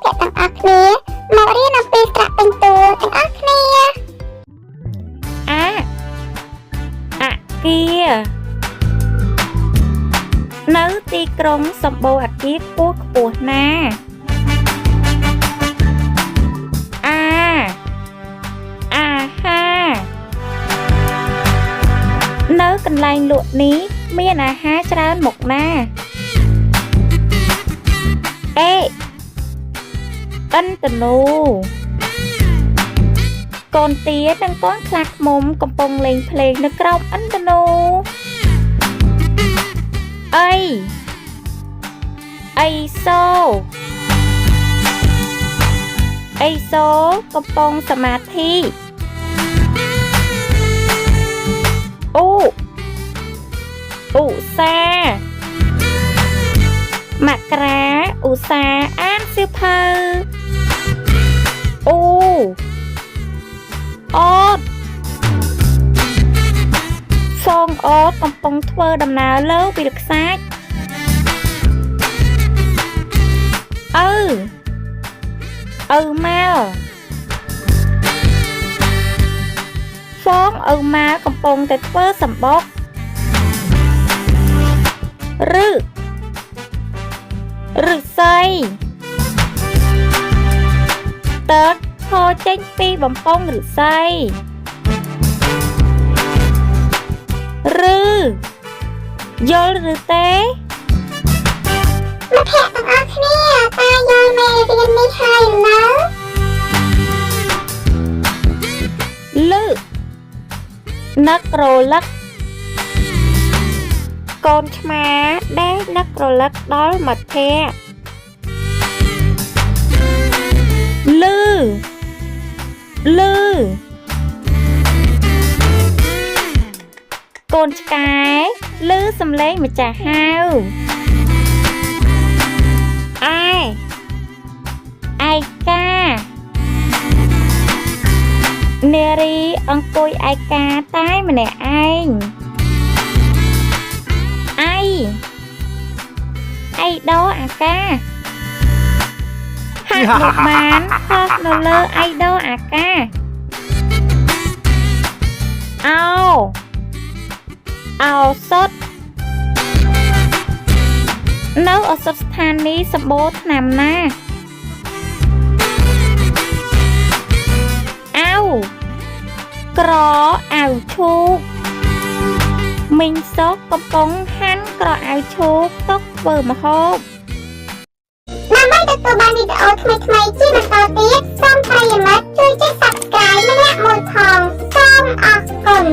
អ្នកទាំងអស់គ្នាមករៀនអំពីស្រៈពេញតួទាំងអស់គ្នាអគារនៅទីក្រុងសម្បូរអគារខ្ពស់ណាស់អាហារនៅកន្លែងលក់នេះមានអាហារច្រើនមុខណាស់ឥន្ធនូកូនទានិងកូនខ្លាឃ្មុំកំពុងលេងភ្លេងនៅក្រោមឥន្ធនូអីសូកំពុងសមាធិឧសាមករាឧស្សាហ៍អានសៀវភៅអតហ្វងអតកំពុងធ្វើដំណើរលើវិលខ្សាច់ឪម៉ាល់ហ្វងឪម៉ាល់កំពុងតែធ្វើសម្បុកឫស្សីទឹកហូរចេញពីបំពង់ឫស្សីឬយល់ឬទេមិត្តភក្តិទាំងអស់គ្នាតើយល់មេរៀននេះហើយនៅនឹករលឹកកូនឆ្មាដែលនឹករលឹកដល់មិត្តភក្តិលឺកូនឆ្កែឮសំឡេងម្ចាស់ហៅឯកានារីអង្គុយឯកាតែម្នាក់ឯងអីដោអាកាហាត់លោកបានហោះនៅលើអីដោអាកាឱសថនៅឱសថស្ថានីយ៍សម្បូរថ្នាំណាស់ក្រអាវឈូកមីងសុកកំពុងហាន់ក្រអាវឈូកទុកធ្វើម្ហូបដើម្បីទទួលបានវីដេអូថ្មីៗជាបន្តទៀតសូមប្រិយមិត្តជួយចុច Subscribe ម្នាក់មួយផងសូមអរគុណ